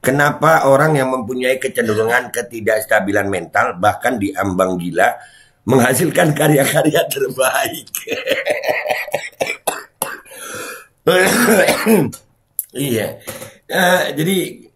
Kenapa orang yang mempunyai kecenderungan ketidakstabilan mental bahkan diambang gila menghasilkan karya-karya terbaik? Iya. Jadi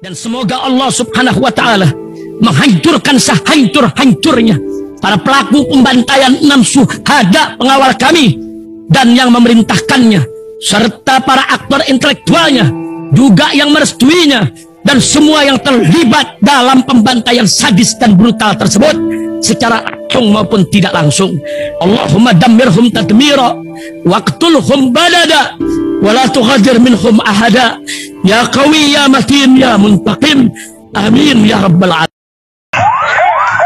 dan semoga Allah Subhanahu wa taala menghancurkan sehancur-hancurnya para pelaku pembantaian 6 syuhada pengawal kami dan yang memerintahkannya, serta para aktor intelektualnya juga yang merestuinya, dan semua yang terlibat dalam pembantaian sadis dan brutal tersebut secara langsung maupun tidak langsung. Allahumma dammirhum tadmira waqtulhum badada wala tughadir minhum ahada ya qawi ya matin ya muntaqim amin ya rabbal alamin.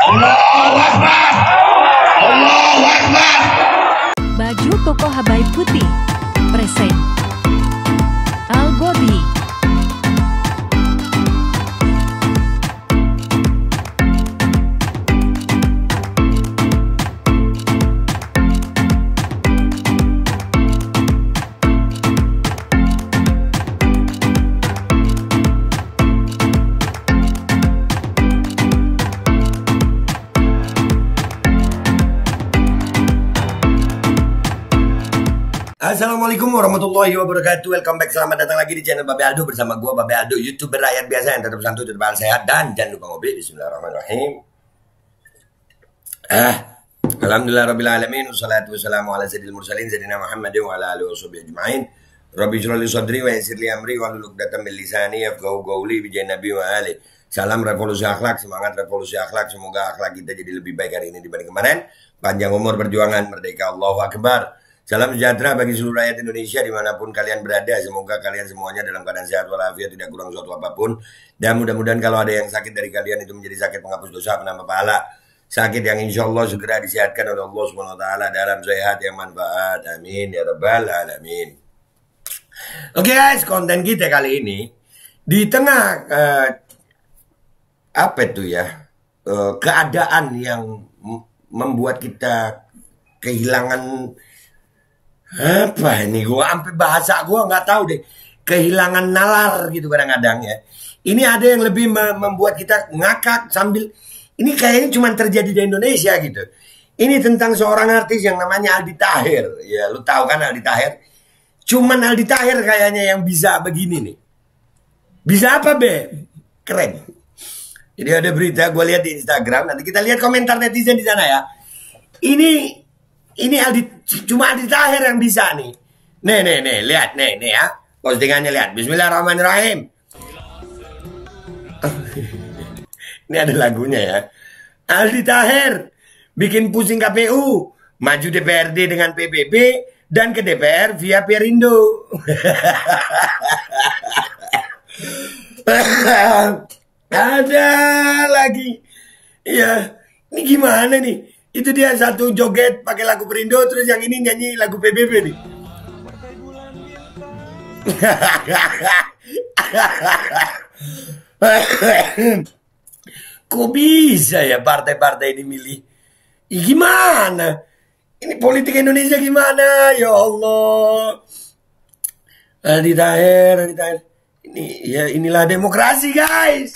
Allahu Akbar. Allahu Akbar. Baju koko Habaib Putih present Al-Godi. Assalamualaikum warahmatullahi wabarakatuh. Welcome back, selamat datang lagi di channel Babe Aldo bersama gua Babe Aldo, YouTuber rakyat biasa yang tetap santuy, tetap sehat, dan jangan lupa ngopi. Bismillahirrahmanirrahim. Alhamdulillah rabbil alamin, wassalatu wassalamu ala sayyidil mursalin sayyidina Muhammadin wa ala alihi washabihi ajmain. Rabbi shrah li sadri wa yassir li amri wahlul 'uqdatam min lisani yafqahu qawli bi nabi wa ali. Salam revolusi akhlak, semangat revolusi akhlak. Semoga akhlak kita jadi lebih baik hari ini dibanding kemarin. Panjang umur perjuangan, merdeka, Allahu Akbar. Salam sejahtera bagi seluruh rakyat Indonesia dimanapun kalian berada. Semoga kalian semuanya dalam keadaan sehat walafiat, tidak kurang suatu apapun. Dan mudah-mudahan kalau ada yang sakit dari kalian itu menjadi sakit penghapus dosa, penambah pahala. Sakit yang insya Allah segera disehatkan oleh Allah Subhanahu Wa Taala dalam sehat yang manfaat. Amin ya rabbal alamin. Oke guys, konten kita kali ini di tengah keadaan yang membuat kita kehilangan apa ini, gua sampai bahasa gua nggak tahu deh, kehilangan nalar gitu kadang-kadang ya. Ini ada yang lebih membuat kita ngakak sambil, ini kayaknya cuma terjadi di Indonesia gitu. Ini tentang seorang artis yang namanya Aldi Taher. Ya lu tahu kan Aldi Taher? Cuman Aldi Taher kayaknya yang bisa begini nih. Bisa apa be? Keren. Jadi ada berita gue lihat di Instagram, nanti kita lihat komentar netizen di sana ya. Ini cuma Aldi Taher yang bisa nih. Nih, lihat nih ya. Postingannya lihat. Bismillahirrahmanirrahim. Ini ada lagunya ya. Aldi Taher bikin pusing KPU, maju DPRD dengan PBB dan ke DPR via Perindo. Ada lagi. Ya, ini gimana nih? Itu dia satu joget pakai lagu Perindo, terus yang ini nyanyi lagu PBB nih. Kok bisa ya partai-partai ini milih? Gimana? Ini politik Indonesia gimana? Ya Allah. Aldi Taher. Ini ya, inilah demokrasi guys.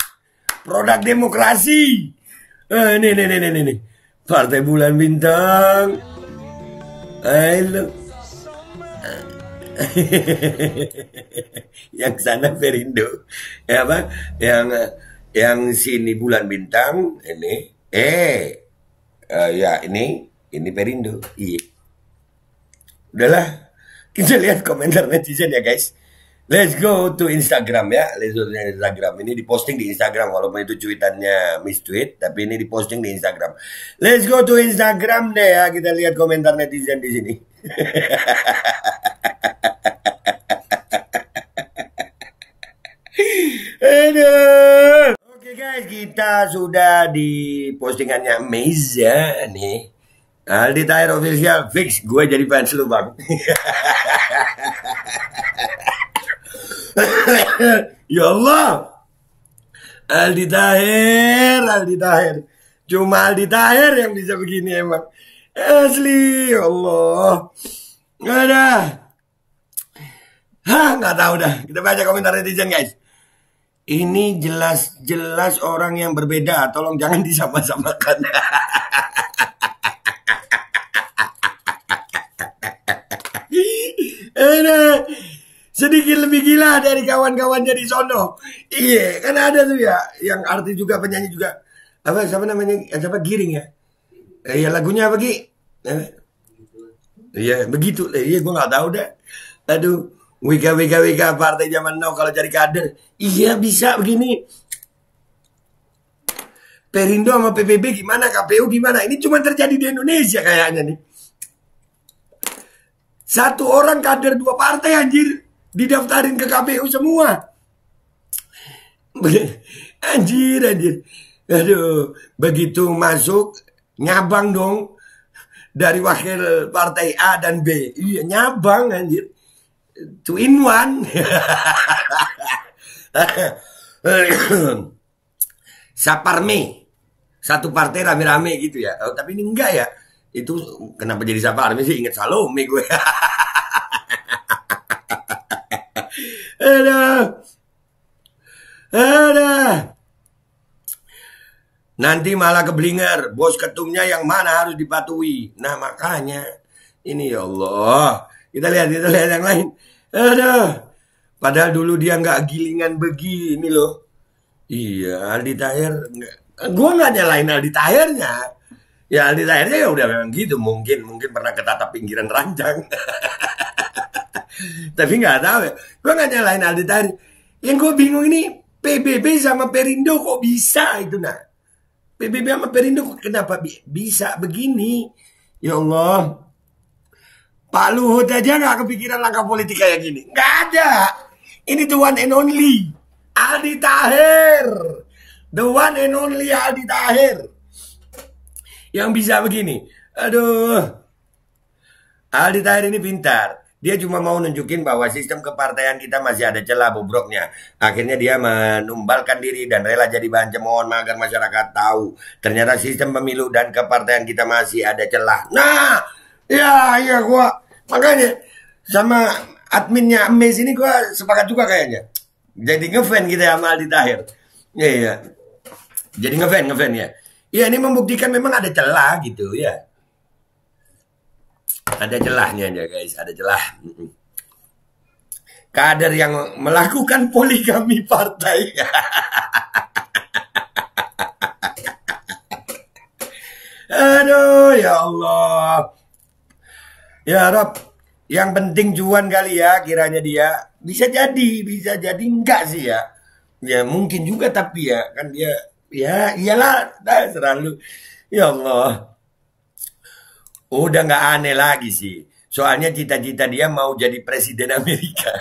Produk demokrasi. Nih. Partai Bulan Bintang. Halo. Yang sana Perindo. Ya apa? Yang sini Bulan Bintang, ini ya ini Perindo. Iya. Udahlah. Kita lihat komentar netizen ya guys. Let's go to Instagram ya. Let's go to Instagram. Ini diposting di Instagram walaupun itu cuitannya mistweet, tapi ini diposting di Instagram. Let's go to Instagram deh ya. Kita lihat komentar netizen di sini. Aduh. Oke guys, kita sudah di postingannya Meiza nih. Aldi Taher official fix, gue jadi fans lu bang. Ya Allah, Aldi Taher. Cuma Aldi Taher yang bisa begini emang. Asli, ya Allah. Nggak ada. Nggak tahu dah. Kita baca komentar netizen guys. Ini jelas-jelas orang yang berbeda. Tolong jangan disama-samakan. Sedikit lebih gila dari kawan-kawannya di sono. Iya, kan ada tuh ya, yang artis juga, penyanyi juga. Apa, siapa namanya? Siapa, Giring ya? Iya, lagunya apa, Gi? Iya, begitu. Iya, gue nggak tahu dah. Aduh, WK partai zaman now kalau cari kader. Iya, bisa begini. Perindo sama PBB gimana? KPU gimana? Ini cuma terjadi di Indonesia kayaknya nih. Satu orang kader 2 partai anjir. Didaftarin ke KPU semua. Anjir. Aduh, begitu masuk, nyabang dong. Dari wakil partai A dan B. Iya, nyabang anjir. 2 in 1. Saparme. Satu partai rame-rame gitu ya. Oh, tapi ini enggak ya. Itu kenapa jadi Saparme sih? Ingat Salome gue. Ada. Nanti malah keblinger. Bos ketumnya yang mana harus dipatuhi. Nah makanya. Ini ya Allah. Kita lihat yang lain. Aduh. Padahal dulu dia nggak gilingan begini loh. Iya, Aldi Taher. Gue nggak nyalain Aldi Tahernya. Ya Aldi Tahernya ya udah memang gitu. Mungkin pernah ketatap pinggiran ranjang. Tapi nggak tahu ya. Gue nggak nyalain Aldi Taher. Yang gue bingung ini PBB sama Perindo kok bisa itu nah. PBB sama Perindo kok kenapa bisa begini? Ya Allah. Pak Luhut aja nggak kepikiran langkah politik kayak gini. Nggak ada. Ini the one and only Aldi Taher. The one and only Aldi Taher. Yang bisa begini. Aduh. Aldi Taher ini pintar. Dia cuma mau nunjukin bahwa sistem kepartaian kita masih ada celah bobroknya. Akhirnya dia menumbalkan diri dan rela jadi bahan cemoohan agar masyarakat tahu. Ternyata sistem pemilu dan kepartaian kita masih ada celah. Nah, ya gua makanya sama adminnya Ames ini gua sepakat juga kayaknya. Jadi ngefan kita sama Aldi Taher. Iya. Jadi ngefan ya. Ya ini membuktikan memang ada celah gitu ya. Ada celahnya aja guys, ada celah. Kader yang melakukan poligami partai. Aduh, ya Allah. Ya Rob, yang penting cuan kali ya kiranya dia. Bisa jadi enggak sih ya. Ya mungkin juga tapi ya kan dia ya iyalah selalu. Ya Allah. Udah nggak aneh lagi sih. Soalnya cita-cita dia mau jadi presiden Amerika.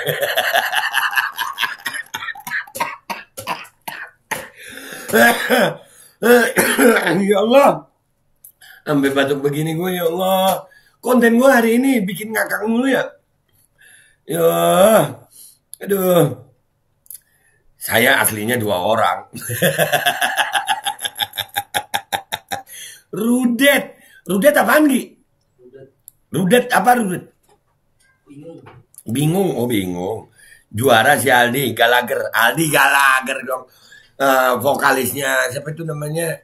Ya Allah. Sampai batuk begini gue ya Allah. Konten gue hari ini bikin ngakak mulu ya. Ya. Aduh. Saya aslinya 2 orang. Rudet apaan Gi? Rudet apa Rudet? Bingung. Oh bingung. Juara si Aldi Gallagher dong. Vokalisnya siapa itu namanya?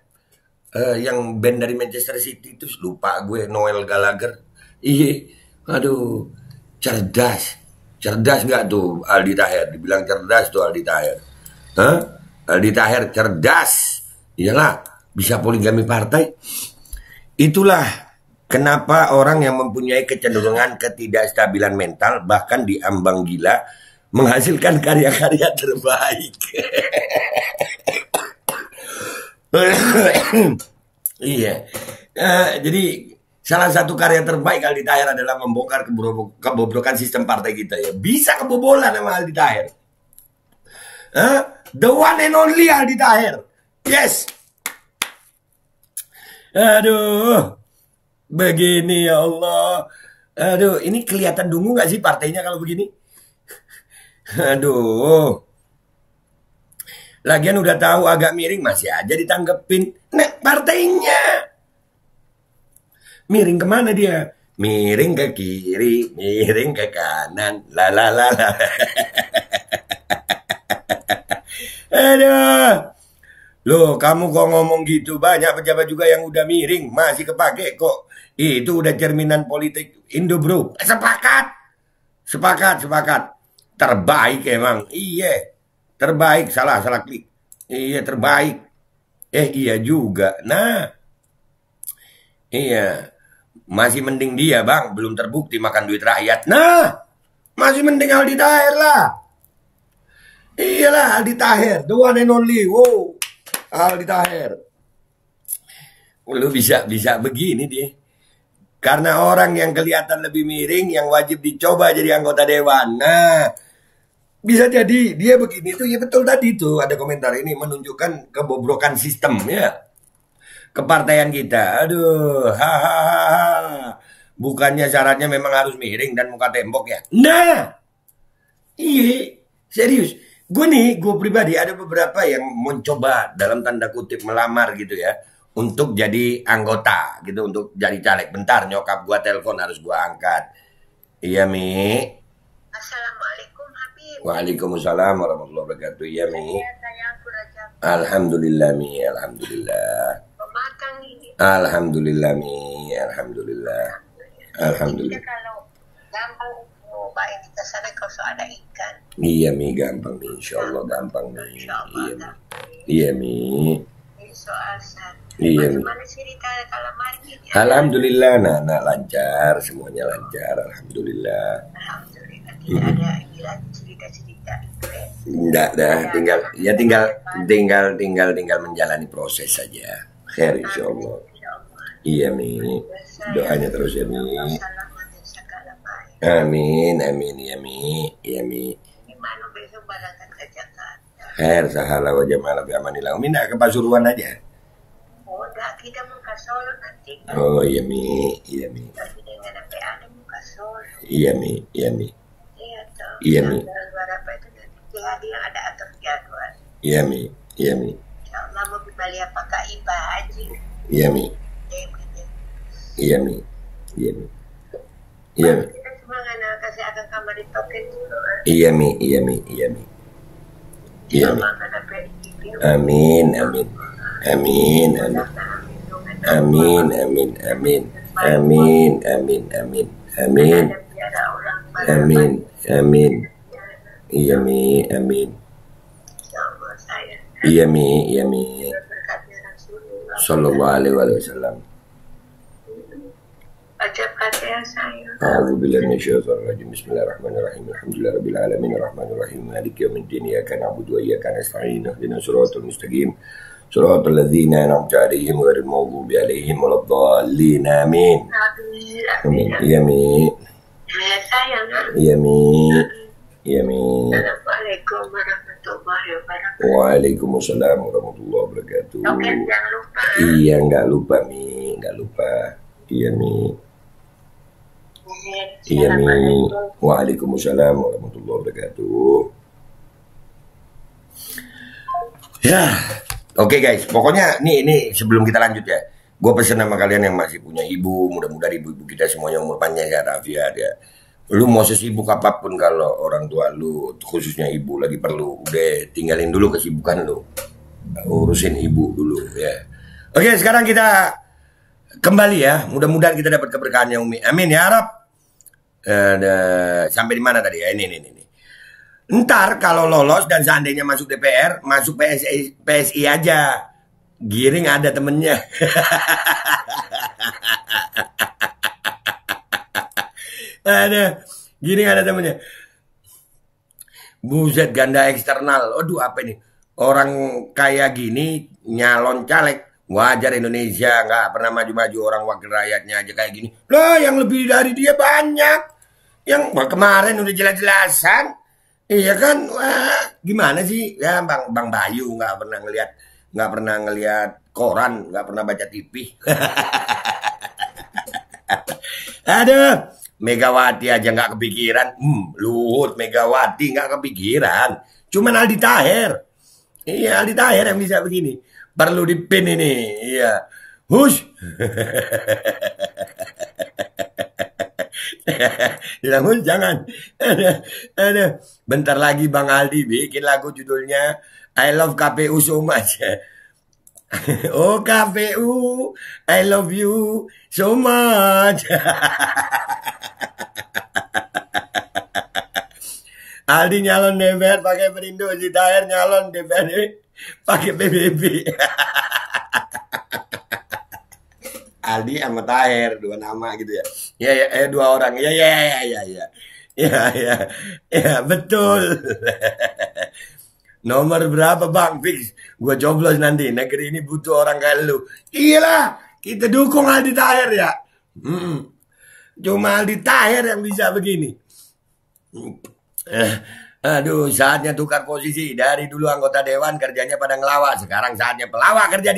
Yang band dari Manchester City itu lupa gue. Noel Gallagher. Iya. Aduh. Cerdas nggak tuh Aldi Taher? Dibilang cerdas tuh Aldi Taher. Hah? Aldi Taher cerdas. Iyalah. Bisa poligami partai. Itulah kenapa orang yang mempunyai kecenderungan ketidakstabilan mental bahkan diambang gila menghasilkan karya-karya terbaik. Iya. Jadi salah satu karya terbaik Aldi Taher adalah membongkar kebobrokan sistem partai kita ya. Bisa kebobolan sama Aldi Taher. The one and only Aldi Taher. Yes. Aduh. Begini ya Allah. Aduh, ini kelihatan dungu gak sih partainya kalau begini? Aduh. Lagian udah tahu agak miring masih aja ditanggepin. Nah, partainya. Miring kemana dia? Miring ke kiri, miring ke kanan. Aduh. Loh, kamu kok ngomong gitu? Banyak pejabat juga yang udah miring, masih kepake kok. Itu udah cerminan politik Indo, bro. Sepakat. Sepakat, sepakat. Terbaik emang. Iya. Terbaik, salah klik. Iya, terbaik. Iya juga. Nah, iya. Masih mending dia, Bang. Belum terbukti makan duit rakyat. Nah, masih mending Aldi Taher lah. Iyalah, Aldi Taher. The one and only. Wow. Aldi Taher. Lu bisa begini dia. Karena orang yang kelihatan lebih miring yang wajib dicoba jadi anggota dewan. Nah, bisa jadi dia begini tuh, ya betul tadi tuh ada komentar ini menunjukkan kebobrokan sistem ya. Kepartaian kita. Aduh, hahaha. Bukannya syaratnya memang harus miring dan muka tembok ya. Nah, iya, serius. Gue pribadi ada beberapa yang mencoba dalam tanda kutip melamar gitu ya. Untuk jadi anggota gitu, untuk jadi caleg. Bentar, nyokap gue telepon harus gue angkat. Iya, Mi. Assalamualaikum, Habib. Waalaikumsalam warahmatullahi wabarakatuh. Iya, Mi. Sayangku Raja. Alhamdulillah, Mi. Alhamdulillah. Pemakan ini. Alhamdulillah, Mi. Alhamdulillah. Alhamdulillah. Kita kalau gampang mau baik kita sana kalau ada ikan. Iya, Mi. Gampang, Mi. Insya Allah gampang, Mi. Iya, Mi. Iya, Mi. Ini soal san. Iya, Mi. Bagaimana cerita calamari ini? Alhamdulillah, nah, lancar. Semuanya lancar. Alhamdulillah. Alhamdulillah. Tidak ada gila cerita-cerita. Enggak dah, tinggal menjalani proses saja. Khair insya Allah. Iya, Mi. Doanya terus ya, Mi. Amin, amin, ya, Mi. Iya, Mi. Gimana besok berangkat ke Jakarta? Khair sahala wa jamala bi amanillah. Mi nak ke Pasuruan aja. Oh, enggak, kita mau ke Solo nanti. Oh, iya, Mi. Iya, Mi. Tapi dengan apa ada mau ke Solo. Iya, Mi. Iya, Mi. Iya, toh. Iya, Mi. Berapa itu nanti hari yang ada atur jadwal. Iya, Mi. Iya, Mi. Insya Allah mau kembali apakah Iba Haji? Iya, Mi. Iya, Mi. Iya, Mi. Iya, Mi. Kita cuma nggak kasih akan kamar di token dulu. Iya, Mi. Iya, Mi. Iya, Mi. Iya, Mi. Amin, amin. Amin, amin. Amin, amin, amin. Amin, amin, amin. Amin. Amin, amin. Iya, Mi. Amin. Iya, Mi. Iya, Mi. Sallallahu alaihi wasallam. Baca Fatihah saya. A'udzu billahi minasyaitonir rajim. Bismillahirrahmanirrahim. Alhamdulillahirabbil alamin arrahmanirrahim maliki yaumiddin. Iyyaka na'budu wa iyyaka nasta'in. Ihdinas siratal mustaqim. Siratal ladzina an'amta 'alaihim ghairil maghdubi 'alaihim waladdallin. Amin. Amin. Iya, Mi. Sayang. Iya, Mi. Iya, Mi. Assalamualaikum warahmatullahi wabarakatuh. Waalaikumsalam warahmatullahi wabarakatuh. Oke, jangan lupa. Iya, enggak lupa, Mi. Enggak lupa. Iya, Mi. Iya, Mi. Waalaikumsalam warahmatullahi wabarakatuh. Ya, oke guys. Pokoknya nih sebelum kita lanjut ya, gue pesen sama kalian yang masih punya ibu, mudah-mudahan ibu-ibu kita semuanya umur panjang ya, afiat ya. Lu mau sesibuk apapun kalau orang tua lu, khususnya ibu lagi perlu, udah tinggalin dulu kesibukan lu, urusin ibu dulu ya. Oke, sekarang kita kembali ya. Mudah-mudahan kita dapat keberkahannya Umi. Amin ya Arab. Sampai di mana tadi ya? Ini. Ntar kalau lolos dan seandainya masuk DPR, masuk PSI aja. Giring ada temennya. Giring ada temennya. Buset, ganda eksternal. Aduh, apa ini? Orang kayak gini nyalon caleg. Wajar Indonesia nggak pernah maju-maju, orang wakil rakyatnya aja kayak gini. Loh, yang lebih dari dia banyak. Yang kemarin udah jelas-jelasan. Iya kan? Wah, gimana sih? Ya Bang Bayu nggak pernah ngelihat koran, nggak pernah baca TV. Aduh, Megawati aja nggak kepikiran. Luhut Megawati nggak kepikiran. Cuman Aldi Taher. Iya, Aldi Taher yang bisa begini. Perlu dipin ini. Iya. Hush. Bilang hush jangan. Ada. Bentar lagi Bang Aldi bikin lagu judulnya I love KPU so much. Oh KPU, I love you so much. Aldi nyalon DPR pakai Perindo, si Tahir nyalon DPR pakai PBB. Aldi sama Tahir, dua nama gitu ya. Ya, dua orang. Ya, betul. Nomor berapa Bang? Fix. Gue coblos nanti. Negeri ini butuh orang kayak lu. Iyalah, kita dukung Aldi Tahir ya. Cuma Aldi Tahir yang bisa begini. Aduh, saatnya tukar posisi. Dari dulu anggota dewan kerjanya pada ngelawak. Sekarang saatnya pelawak kerja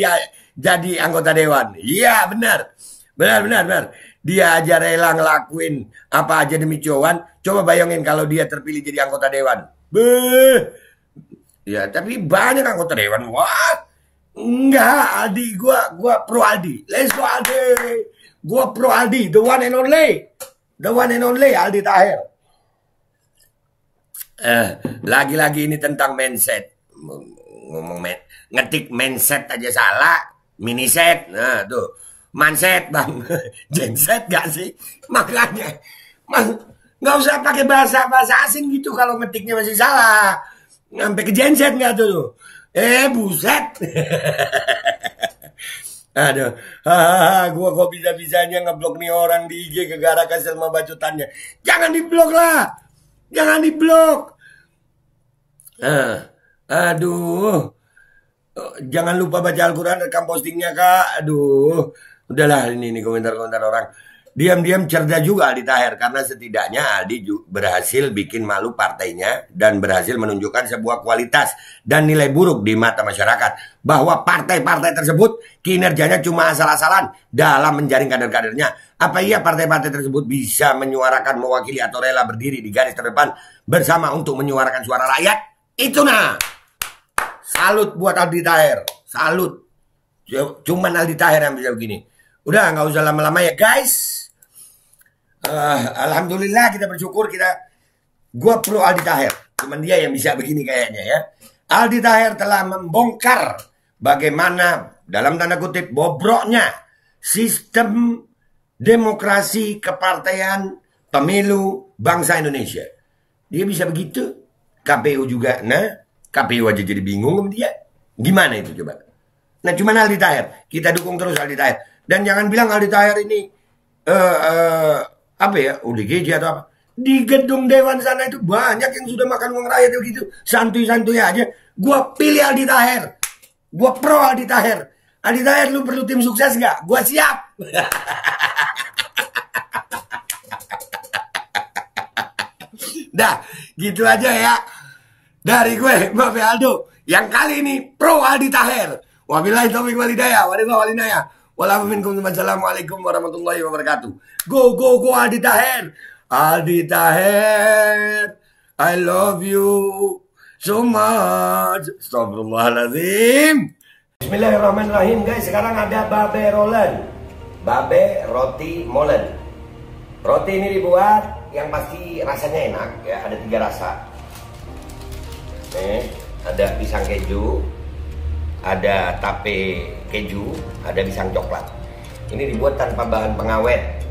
jadi anggota dewan. Iya, benar. Benar. Dia aja rela ngelakuin apa aja demi cuan. Coba bayangin kalau dia terpilih jadi anggota dewan. Beuh. Ya, tapi banyak anggota dewan. Wah, enggak, Aldi, gua pro Aldi. Let's go Aldi. Gua pro Aldi, the one and only Aldi Tahir. Lagi-lagi ini tentang mindset. Ngomong ngetik mindset aja salah, mini set. Nah, tuh. Mindset, Bang. Genset gak sih? Makanya nggak usah pakai bahasa asing gitu kalau ngetiknya masih salah. Sampai ke genset nggak tuh? Buset. Aduh, gua kok bisa-bisanya ngeblok nih orang di IG gara-gara kesel sama bacotannya. Jangan diblok lah. Jangan diblok. Aduh. Jangan lupa baca Al-Quran, rekam postingnya, Kak. Aduh. Udahlah, ini komentar-komentar orang. Diam-diam cerdas juga Aldi Tahir. Karena setidaknya Aldi berhasil bikin malu partainya. Dan berhasil menunjukkan sebuah kualitas dan nilai buruk di mata masyarakat. Bahwa partai-partai tersebut kinerjanya cuma asal-asalan dalam menjaring kader-kadernya. Apa iya partai-partai tersebut bisa menyuarakan, mewakili atau rela berdiri di garis terdepan bersama untuk menyuarakan suara rakyat? Itu nah. Salut buat Aldi Tahir. Salut. Cuman Aldi Tahir yang bisa begini. Udah nggak usah lama-lama ya guys. Alhamdulillah kita bersyukur gua pro Aldi Tahir. Cuman dia yang bisa begini kayaknya ya. Aldi Tahir telah membongkar bagaimana dalam tanda kutip bobroknya sistem demokrasi kepartaian pemilu bangsa Indonesia. Dia bisa begitu. KPU juga. Nah, KPU aja jadi bingung sama dia. Gimana itu coba? Nah, cuman Aldi Tahir. Kita dukung terus Aldi Tahir. Dan jangan bilang Aldi Tahir ini apa ya, ODGJ atau apa. Di gedung Dewan sana itu banyak yang sudah makan uang rakyat begitu. Santuy-santuy aja. Gua pilih Aldi Tahir. Gua pro Aldi Tahir. Aldi Tahir, lu perlu tim sukses nggak? Gua siap. Dah, gitu aja ya. Dari gue, Mbak Aldo. Yang kali ini pro Aldi Tahir. Wabillahi taufiq wal hidayah. Wassalamualaikum warahmatullahi wabarakatuh. Go Aldi Tahir. Aldi Tahir, I love you so much. Astagfirullahaladzim. Bismillahirrahmanirrahim guys. Sekarang ada babe rolen. Babe roti molen. Roti ini dibuat yang pasti rasanya enak ya. Ada 3 rasa. Nih, ada pisang keju, ada tape keju, ada pisang coklat. Ini dibuat tanpa bahan pengawet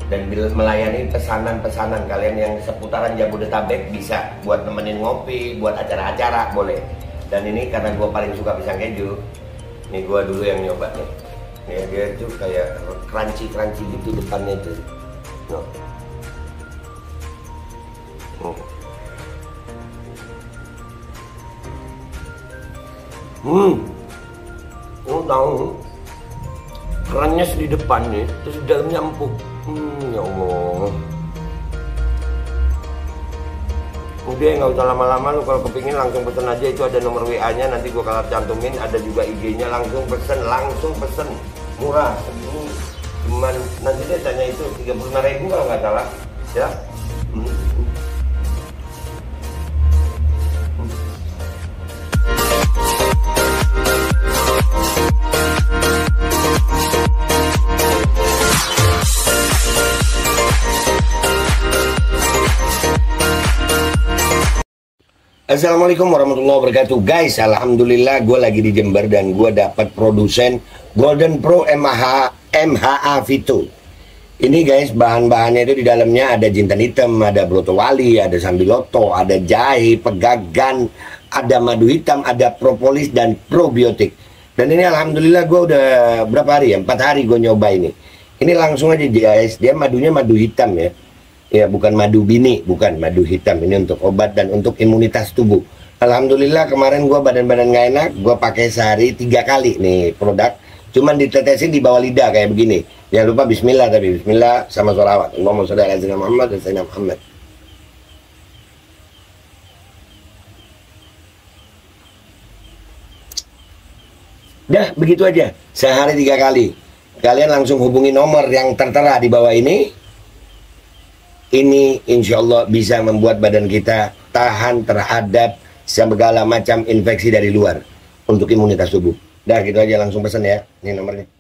dan melayani pesanan-pesanan kalian yang seputaran Jabodetabek. Bisa buat nemenin ngopi, buat acara-acara boleh. Dan ini karena gue paling suka pisang keju, ini gue dulu yang nyoba nih. Nih dia tuh kayak crunchy gitu depannya itu. Tahu kerennya di depannya, terus di dalamnya empuk. Ya Allah. Udah nggak usah lama-lama, lu kalau kepingin langsung pesen aja. Itu ada nomor WA-nya, nanti gua kalau cantumin. Ada juga IG-nya, langsung pesen. Murah. Ini cuman nanti dia tanya itu 35.000 kalau nggak salah. Ya. Assalamualaikum warahmatullahi wabarakatuh. Guys, alhamdulillah gue lagi di Jember dan gue dapat produsen Golden Pro MHA Vito. Ini guys, bahan-bahannya itu di dalamnya ada jintan hitam, ada broto wali, ada sambiloto, ada jahe, pegagan, ada madu hitam, ada propolis dan probiotik. Dan ini alhamdulillah gue udah berapa hari ya? 4 hari gue nyoba ini. Ini langsung aja guys, dia madunya madu hitam ya. Ya bukan madu bini, bukan madu hitam. Ini untuk obat dan untuk imunitas tubuh. Alhamdulillah kemarin gue badan-badan gak enak, gue pakai sehari 3 kali nih produk. Cuman ditetesin di bawah lidah kayak begini. Jangan lupa bismillah, tapi bismillah sama sholawat. Allahumma sholli ala sayyidina Muhammad dan sayyidina Muhammad. Dah begitu aja, sehari 3 kali. Kalian langsung hubungi nomor yang tertera di bawah ini. Ini insya Allah bisa membuat badan kita tahan terhadap segala macam infeksi dari luar untuk imunitas tubuh. Dah gitu aja, langsung pesan ya. Ini nomornya.